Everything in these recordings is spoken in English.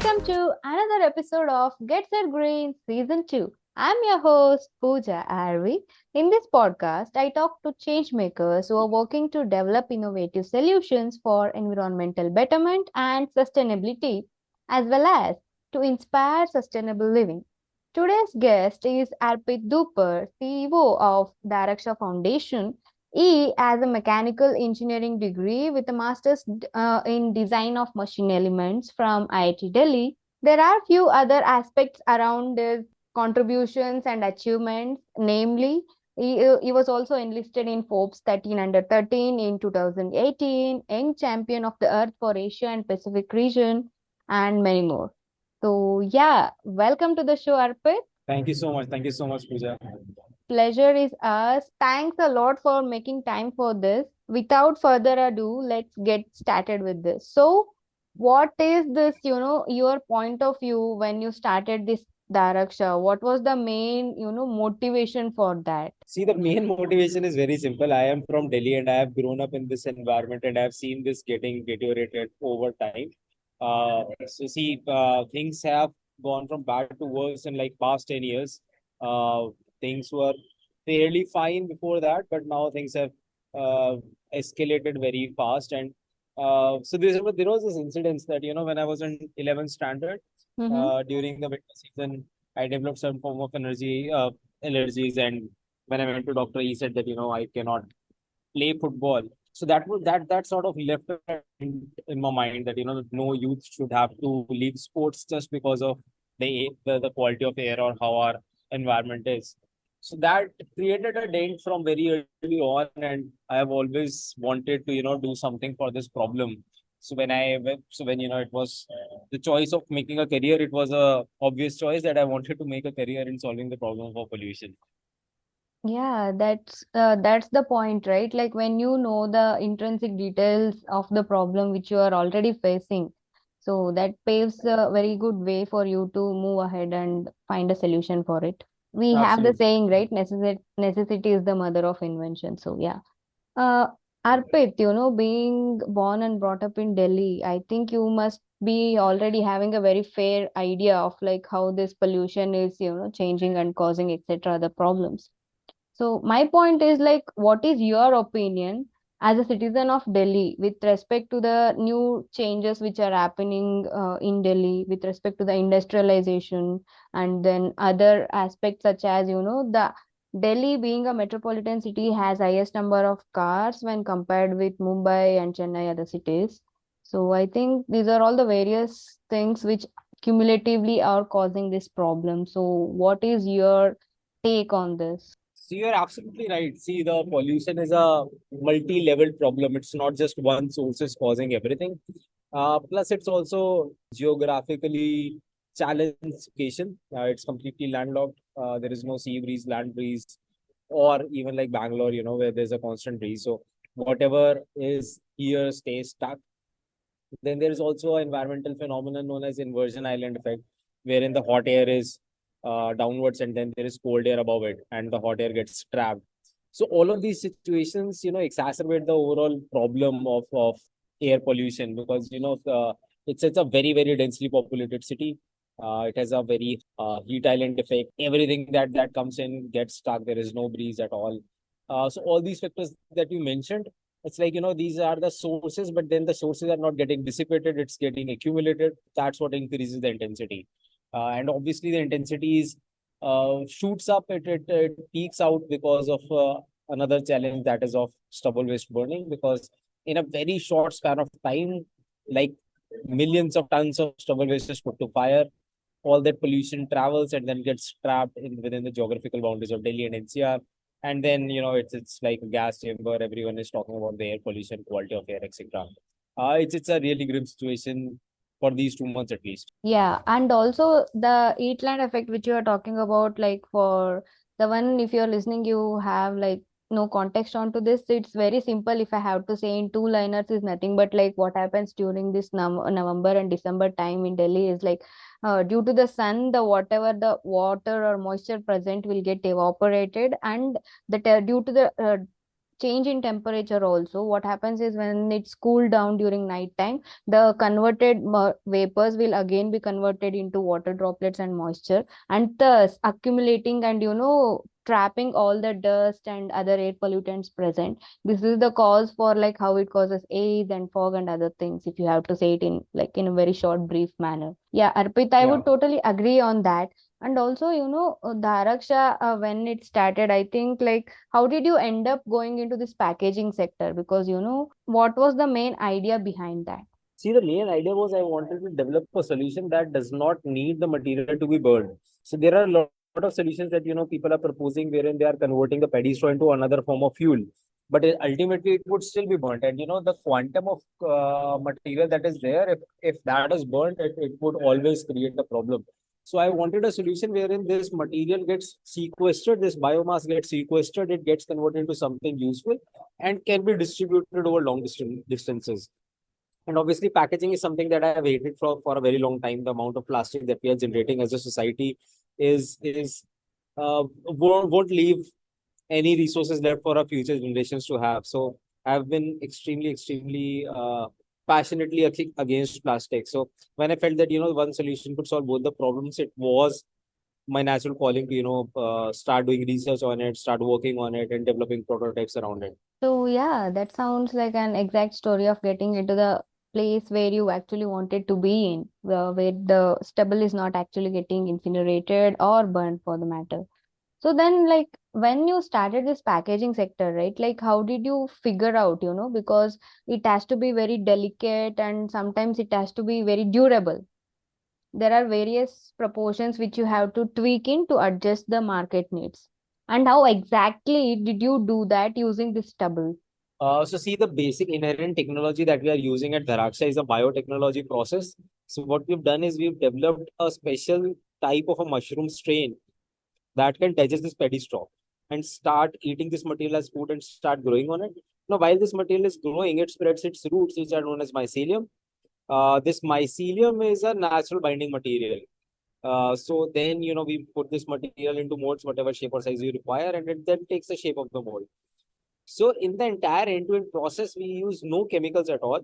Welcome to another episode of Get Set Green Season 2. I'm your host, Pooja Arvi. In this podcast, I talk to change makers who are working to develop innovative solutions for environmental betterment and sustainability, as well as to inspire sustainable living. Today's guest is Arpit Dhupar, CEO of Dharaksha Foundation. He has a mechanical engineering degree with a master's in design of machine elements from IIT Delhi. There are few other aspects around his contributions and achievements, namely, he was also enlisted in Forbes 13 under 13 in 2018, Young Champion of the Earth for Asia and Pacific region, and many more. So, yeah, welcome to the show, Arpit. Thank you so much. Thank you so much, Pooja. Pleasure is ours. Thanks a lot for making time for this. Without further ado, let's get started with this. So, what is this, your point of view when you started this Dharaksha? What was the main, motivation for that? See, the main motivation is very simple. I am from Delhi and I have grown up in this environment and I have seen this getting deteriorated over time. Things have gone from bad to worse in like past 10 years. Things were fairly fine before that, but now things have uh, escalated very fast. And there was this incident that, when I was in 11th standard, Mm-hmm. during the winter season, I developed some form of allergies. And when I went to doctor, he said that, I cannot play football. So that sort of left in my mind that no youth should have to leave sports just because of the quality of air or how our environment is. So that created a dent from very early on, and I have always wanted to do something for this problem. So when it was the choice of making a career, it was a obvious choice that I wanted to make a career in solving the problem of pollution. Yeah, that's the point, right? Like when you know the intrinsic details of the problem which you are already facing, so that paves a very good way for you to move ahead and find a solution for it. We have the Absolutely. saying, right? Necessity is the mother of invention. So yeah. Uh, Arpit, being born and brought up in Delhi, I think you must be already having a very fair idea of like how this pollution is, changing and causing, etc., the problems. So my point is like, what is your opinion as a citizen of Delhi with respect to the new changes which are happening in Delhi with respect to the industrialization and then other aspects such as, the Delhi being a metropolitan city has highest number of cars when compared with Mumbai and Chennai other cities. So I think these are all the various things which cumulatively are causing this problem. So what is your take on this? So you're absolutely right. See, the pollution is a multi-level problem. It's not just one source is causing everything. Plus, it's also geographically challenged location. It's completely landlocked. There is no sea breeze, land breeze, or even like Bangalore, where there's a constant breeze. So whatever is here stays stuck. Then there is also an environmental phenomenon known as inversion island effect, wherein the hot air is downwards and then there is cold air above it, and the hot air gets trapped. So all of these situations, exacerbate the overall problem of air pollution because it's a very very densely populated city. It has a very heat island effect. Everything that comes in gets stuck. There is no breeze at all. So all these factors that you mentioned, it's like, these are the sources, but then the sources are not getting dissipated, it's getting accumulated. That's what increases the intensity. And obviously, the intensity is shoots up, it peaks out because of another challenge that is of stubble waste burning. Because in a very short span of time, like millions of tons of stubble waste is put to fire, all that pollution travels and then gets trapped within the geographical boundaries of Delhi and NCR. And then, it's like a gas chamber. Everyone is talking about the air pollution, quality of air, etc. It's a really grim situation for these 2 months at least. Yeah, and also the heatland effect which you are talking about, like for the one, if you're listening, you have like no context onto this. It's very simple. If I have to say in two liners, is nothing but like what happens during this November and December time in Delhi is like due to the sun, the whatever the water or moisture present will get evaporated, and due to the change in temperature also, what happens is when it's cooled down during night time, the converted vapors will again be converted into water droplets and moisture, and thus accumulating and trapping all the dust and other air pollutants present. This is the cause for like how it causes AIDS and fog and other things, if you have to say it in like in a very short brief manner. Yeah, Arpit, I Yeah. would totally agree on that. And also, Dharaksha, when it started, I think like how did you end up going into this packaging sector? Because what was the main idea behind that? See, the main idea was I wanted to develop a solution that does not need the material to be burned. So there are a lot of solutions that people are proposing wherein they are converting the paddy straw into another form of fuel. But ultimately, it would still be burnt. And the quantum of material that is there, if that is burnt, it would always create a problem. So I wanted a solution wherein this material gets sequestered, this biomass gets sequestered, it gets converted into something useful and can be distributed over long distances. And obviously, packaging is something that I have hated for a very long time. The amount of plastic that we are generating as a society is won't leave any resources left for our future generations to have. So I've been extremely passionately against plastic. So when I felt that one solution could solve both the problems, it was my natural calling to start doing research on it, start working on it, and developing prototypes around it. So yeah, that sounds like an exact story of getting into the place where you actually wanted to be in, where the stubble is not actually getting incinerated or burned for the matter. So then, like, when you started this packaging sector, right? Like, how did you figure out, because it has to be very delicate and sometimes it has to be very durable. There are various proportions which you have to tweak in to adjust the market needs. And how exactly did you do that using this stubble? So see, the basic inherent technology that we are using at Dharaksha is a biotechnology process. So what we've done is we've developed a special type of a mushroom strain that can digest this paddy straw and start eating this material as food and start growing on it. Now, while this material is growing, it spreads its roots, which are known as mycelium. This mycelium is a natural binding material. So then, we put this material into molds, whatever shape or size you require, and it then takes the shape of the mold. So in the entire end-to-end process, we use no chemicals at all.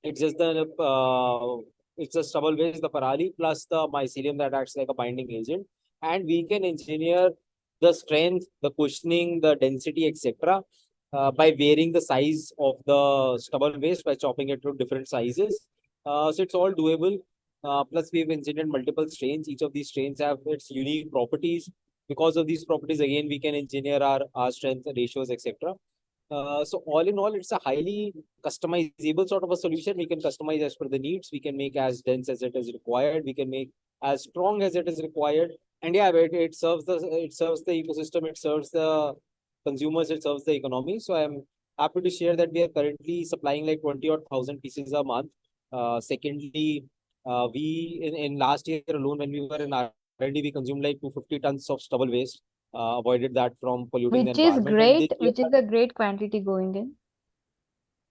It's just it's the stubble waste, the parali, plus the mycelium that acts like a binding agent. And we can engineer the strength, the cushioning, the density, etc. By varying the size of the stubble waste by chopping it to different sizes. So it's all doable. Plus, we've engineered multiple strains. Each of these strains have its unique properties. Because of these properties, again, we can engineer our strength ratios, etc. So all in all, it's a highly customizable sort of a solution. We can customize as per the needs. We can make as dense as it is required. We can make as strong as it is required. And yeah, it serves the ecosystem. It serves the consumers. It serves the economy. So I'm happy to share that we are currently supplying like 20 or 1,000 pieces a month. Secondly, we in last year alone, when we were in R&D, we consumed like 250 tons of stubble waste. Avoided that from polluting the Which is environment. And this great, year, which is a great quantity going in.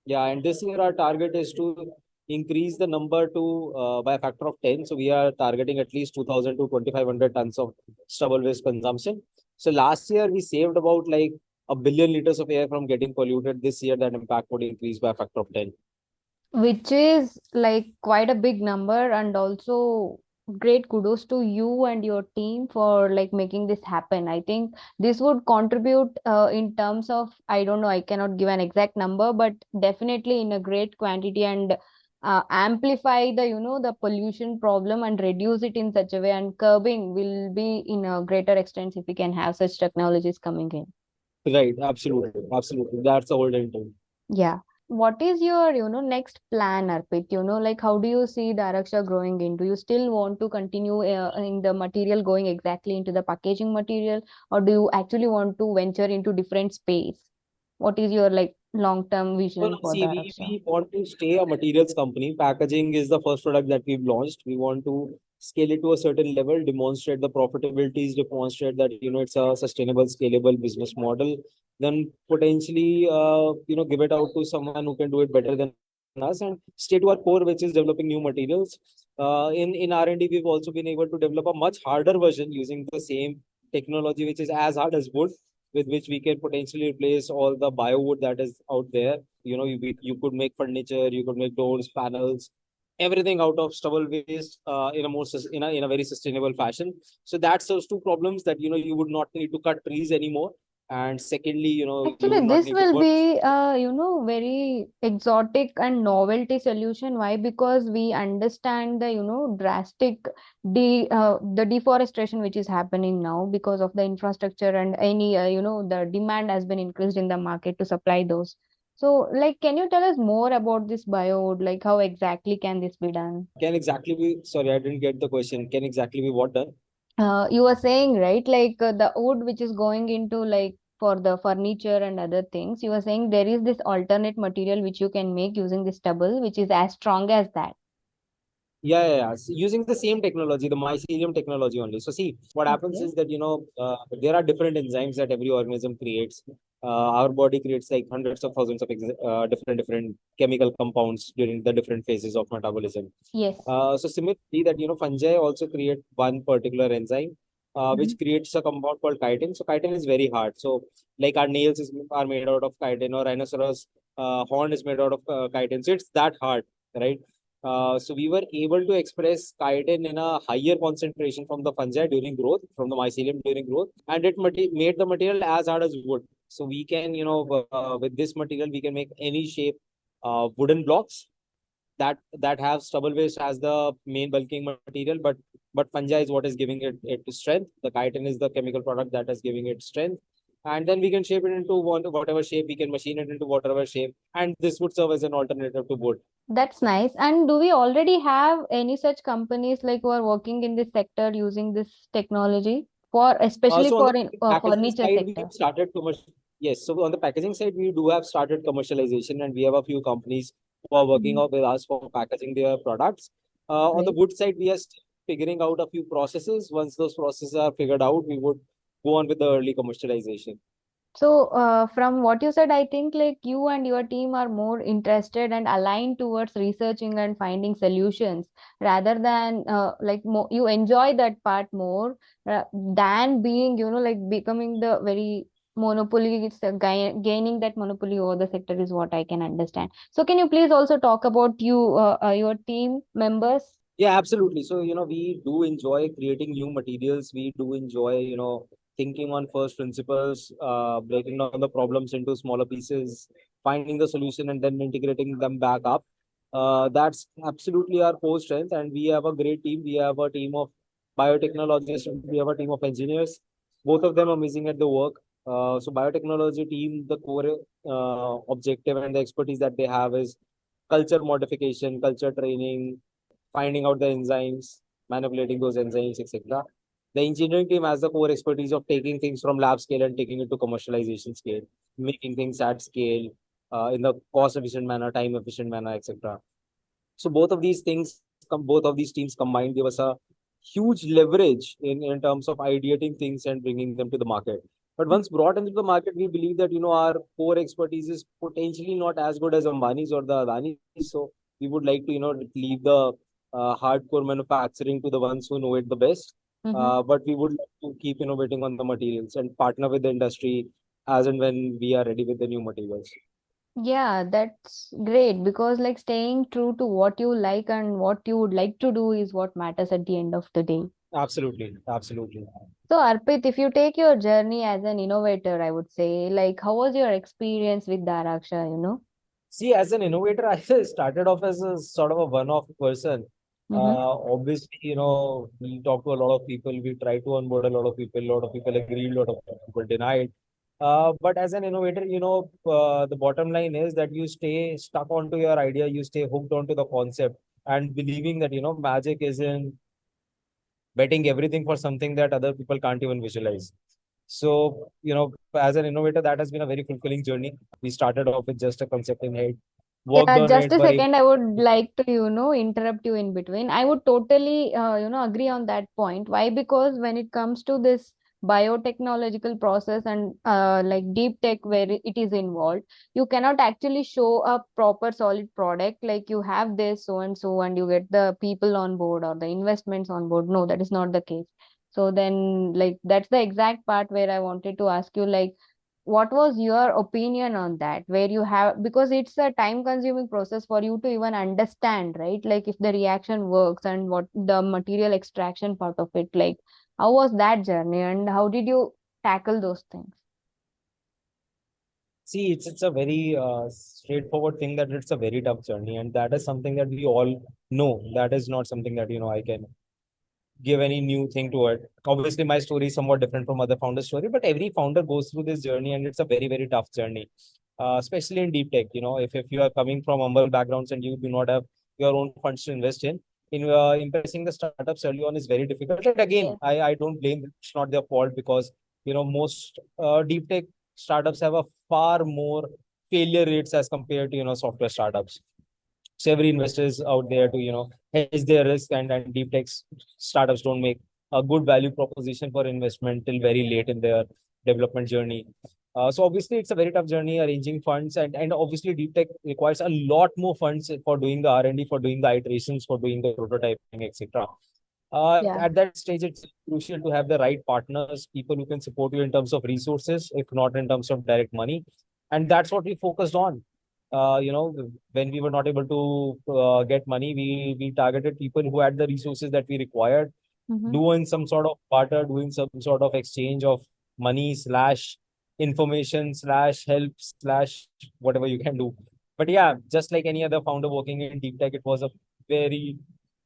yeah, and this year our target is to increase the number to by a factor of 10. So we are targeting at least 2,000 to 2,500 tons of stubble waste consumption. So last year we saved about like a billion liters of air from getting polluted. This year that impact would increase by a factor of 10. Which is like quite a big number, and also great kudos to you and your team for like making this happen. I think this would contribute in terms of, I don't know, I cannot give an exact number, but definitely in a great quantity, and amplify the the pollution problem and reduce it in such a way, and curbing will be in a greater extent if we can have such technologies coming in. Right, absolutely, absolutely. That's the whole intent. Yeah. What is your, next plan, Arpit? Like how do you see Dharaksha growing in? Do you still want to continue in the material going exactly into the packaging material, or do you actually want to venture into different space? What is your like long-term No, vision no, for see, Dharaksha? we want to stay a materials company. Packaging is the first product that we've launched. We want to scale it to a certain level, demonstrate the profitabilities, demonstrate that, it's a sustainable, scalable business model. Then potentially, give it out to someone who can do it better than us and stay to our core, which is developing new materials. In R&D, we've also been able to develop a much harder version using the same technology, which is as hard as wood. with which we can potentially replace all the biowood that is out there. You could make furniture, you could make doors, panels, everything out of stubble waste in a in a very sustainable fashion. So that serves two problems, that you would not need to cut trees anymore, and secondly, you would Actually, not this need to will burn. be very exotic and novelty solution. Why? Because we understand the, drastic the deforestation which is happening now because of the infrastructure and any, the demand has been increased in the market to supply those. So, like, can you tell us more about this biode? Like, how exactly can this be done? Can exactly be, sorry, I didn't get the question. Can exactly be what done? You were saying, right, like the wood which is going into like for the furniture and other things, you were saying there is this alternate material which you can make using this stubble, which is as strong as that. Yeah. Using the same technology, the mycelium technology only. So see, what happens Okay. is that there are different enzymes that every organism creates. Our body creates like hundreds of thousands of different chemical compounds during the different phases of metabolism. Yes. So similarly, that fungi also create one particular enzyme, Mhm. which creates a compound called chitin. So chitin is very hard. So like our are made out of chitin, or rhinoceros horn is made out of chitin. So it's that hard, right? So we were able to express chitin in a higher concentration from the fungi during growth, from the mycelium during growth, and it made the material as hard as wood. So we can, with this material, we can make any shape wooden blocks that have stubble waste as the main bulking material, but fungi is what is giving it strength. The chitin is the chemical product that is giving it strength, and then we can shape it into whatever shape. We can machine it into whatever shape, and this would serve as an alternative to wood. That's nice. And do we already have any such companies like who are working in this sector using this technology for especially So on for the in packaging furniture side, we sector? have started commercial. Yes, so on the packaging side, we do have started commercialization, and we have a few companies who are working Mhm. out with us for packaging their products. On the Right. wood side, we are still figuring out a few processes. Once those processes are figured out, we would go on with the early commercialization. So, from what you said, I think like you and your team are more interested and aligned towards researching and finding solutions rather than like you enjoy that part more than being, like becoming the very monopoly, gaining that monopoly over the sector is what I can understand. So, can you please also talk about your team members? Yeah, absolutely. So, we do enjoy creating new materials. We do enjoy, thinking on first principles, breaking down the problems into smaller pieces, finding the solution, and then integrating them back up. That's absolutely our core strength. And we have a great team. We have a team of biotechnologists, we have a team of engineers. Both of them are amazing at the work. So, biotechnology team, the core objective and the expertise that they have is culture modification, culture training, finding out the enzymes, manipulating those enzymes, etc. The engineering team has the core expertise of taking things from lab scale and taking it to commercialization scale, making things at scale in the cost efficient manner, time efficient manner, etc. So both of these teams combined give us a huge leverage in terms of ideating things and bringing them to the market. But once brought into the market, we believe that our core expertise is potentially not as good as Ambani's or the Adani's. So we would like to leave the hardcore manufacturing to the ones who know it the best. But we would like to keep innovating on the materials and partner with the industry as and when we are ready with the new materials. Yeah, that's great because like staying true to what you like and what you would like to do is what matters at the end of the day. Absolutely. So Arpit, if you take your journey as an innovator, I would say, like, how was your experience with Dharaksha? See, as an innovator, I started off as a sort of a one-off person. Mm-hmm. Obviously, we talk to a lot of people, we try to onboard a lot of people agreed, a lot of people denied. But as an innovator, the bottom line is that you stay stuck onto your idea, you stay hooked onto the concept, and believing that, magic is in betting everything for something that other people can't even visualize. So, as an innovator, that has been a very fulfilling journey. We started off with just a concept in head, worked Yeah, on just it, a worried. second. I would like to, interrupt you in between. I would totally, agree on that point. Why? Because when it comes to this biotechnological process and like deep tech where it is involved, you cannot actually show a proper solid product like you have this so and you get the people on board or the investments on board. No, that is not the case. So then, like, that's the exact part where I wanted to ask you, like, what was your opinion on that? Where you have, because it's a time consuming process for you to even understand, right? Like, if the reaction works and what the material extraction part of it, like, how was that journey and how did you tackle those things? See, it's a very straightforward thing that it's a very tough journey, and that is something that we all know. That is not something that I can give any new thing to it. Obviously, my story is somewhat different from other founders' story, but every founder goes through this journey, and it's a very, very tough journey, especially in deep tech. If you are coming from humble backgrounds and you do not have your own funds to invest in impressing the startups early on is very difficult. But again, Yes. I don't blame. It's not their fault because most deep tech startups have a far more failure rates as compared to software startups. So every investor is out there to hedge their risk, and deep tech startups don't make a good value proposition for investment till very late in their development journey. So obviously it's a very tough journey arranging funds, and obviously deep tech requires a lot more funds for doing the R&D, for doing the iterations, for doing the prototyping, etc. Yeah. At that stage, it's crucial to have the right partners, people who can support you in terms of resources, if not in terms of direct money. And that's what we focused on. When we were not able to get money, we targeted people who had the resources that we required, Mm-hmm. doing some sort of barter, doing some sort of exchange of money slash information slash help slash whatever you can do. But yeah, just like any other founder working in deep tech, it was a very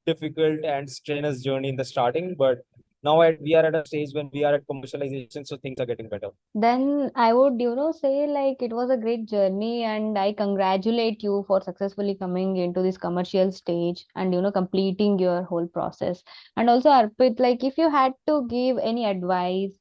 difficult and strenuous journey in the starting. But now we are at a stage when we are at commercialization, so things are getting better. Then I would, say like it was a great journey and I congratulate you for successfully coming into this commercial stage and, completing your whole process. And also, Arpit, like if you had to give any advice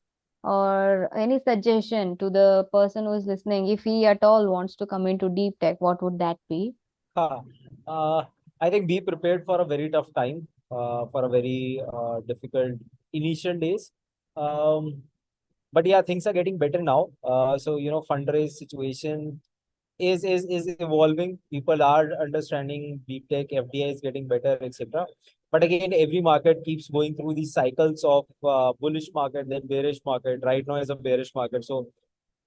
or any suggestion to the person who is listening, if he at all wants to come into deep tech, what would that be? Ha. Uh, I think be prepared for a very tough time, for a very difficult initial days. Um, but yeah, things are getting better now. So fundraise situation is evolving. People are understanding deep tech, FDI is getting better, etc. But again, every market keeps going through these cycles of bullish market, then bearish market. Right now is a bearish market, so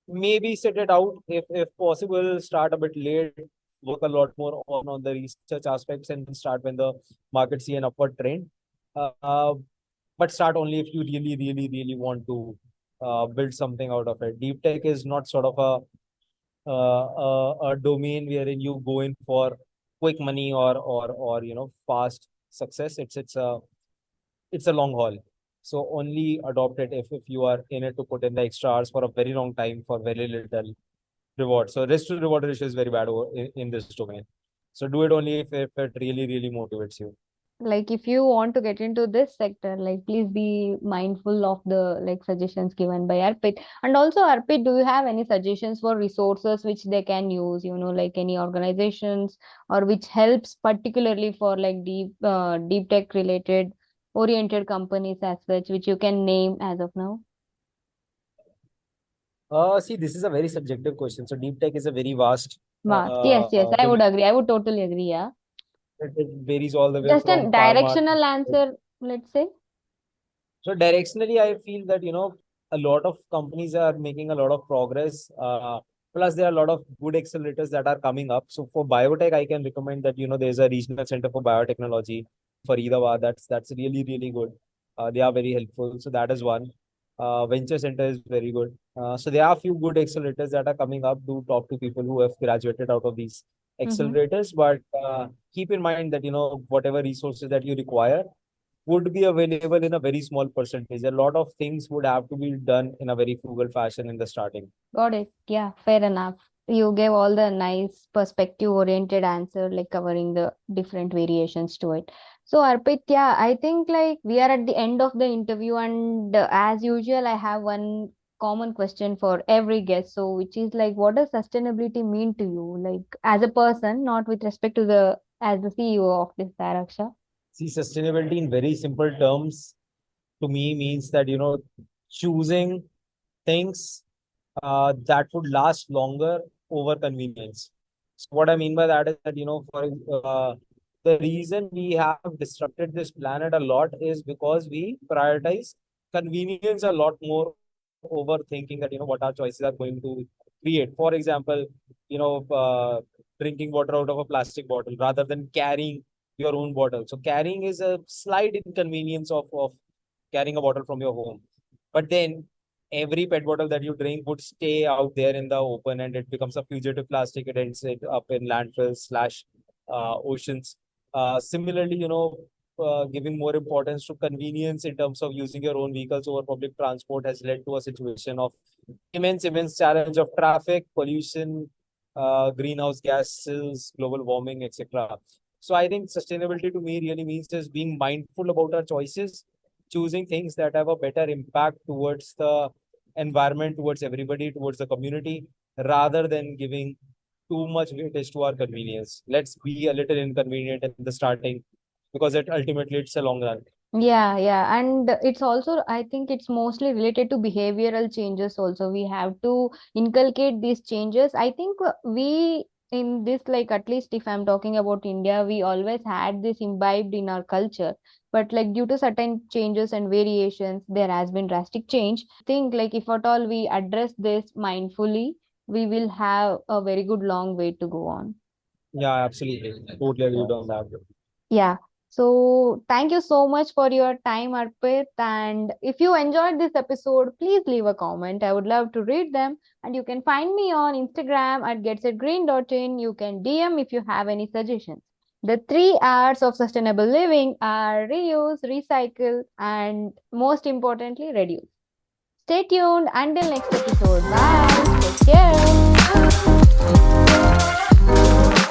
maybe sit it out if possible. Start a bit late, work a lot more on the research aspects, and then start when the market see an upward trend. Uh, but start only if you really, really, really want to build something out of it. Deep tech is not sort of a domain wherein you go in for quick money or fast success. It's a long haul. So only adopt it if you are in it to put in the extra hours for a very long time for very little reward. So risk to reward ratio is very bad in this domain. So do it only if it really, really motivates you. Like if you want to get into this sector, like please be mindful of the like suggestions given by Arpit. And also, Arpit, do you have any suggestions for resources which they can use, like any organizations or which helps particularly for like deep tech related oriented companies as such, which you can name as of now? See, this is a very subjective question. So deep tech is a very vast Vast. Yes, yes, I would domain. agree. I would totally agree. Yeah. It varies all the way Just a from pharma. directional answer, let's say. So directionally, I feel that a lot of companies are making a lot of progress. Plus, there are a lot of good accelerators that are coming up. So for biotech, I can recommend that there's a regional center for biotechnology for Faridabad. That's really, really good. They are very helpful. So that is one. Venture center is very good. So there are a few good accelerators that are coming up. Do talk to people who have graduated out of these Mm-hmm. accelerators, but keep in mind that whatever resources that you require would be available in a very small percentage. A lot of things would have to be done in a very frugal fashion in the starting. Got it. Yeah, fair enough. You gave all the nice perspective oriented answer, like covering the different variations to it. So, Arpit, yeah, I think like we are at the end of the interview, and as usual, I have one common question for every guest. So, which is like, what does sustainability mean to you, like as a person, not with respect to the as the CEO of this Dharaksha? See, sustainability in very simple terms to me means that, choosing things that would last longer over convenience. So what I mean by that is that, for the reason we have disrupted this planet a lot is because we prioritize convenience a lot more overthinking that, what our choices are going to create. For example, drinking water out of a plastic bottle rather than carrying your own bottle. So carrying is a slight inconvenience of carrying a bottle from your home. But then every pet bottle that you drink would stay out there in the open and it becomes a fugitive plastic. It ends it up in landfills slash oceans. Similarly, giving more importance to convenience in terms of using your own vehicles over public transport has led to a situation of immense challenge of traffic, pollution, greenhouse gases, global warming, etc. So I think sustainability to me really means is being mindful about our choices, choosing things that have a better impact towards the environment, towards everybody, towards the community, rather than giving too much weightage to our convenience. Let's be a little inconvenient in the starting because it ultimately it's a long run. Yeah, yeah. And it's also, I think it's mostly related to behavioral changes also. We have to inculcate these changes. I think we in this, like at least if I'm talking about India, we always had this imbibed in our culture. But like due to certain changes and variations, there has been drastic change. I think like if at all we address this mindfully, we will have a very good long way to go on. Yeah, absolutely. Totally agreed on that. Yeah. So thank you so much for your time, Arpit. And if you enjoyed this episode, please leave a comment. I would love to read them. And you can find me on Instagram at getsetgreen.in. You can DM if you have any suggestions. The 3 R's of sustainable living are reuse, recycle, and most importantly, reduce. Stay tuned until next episode. Bye. Take care.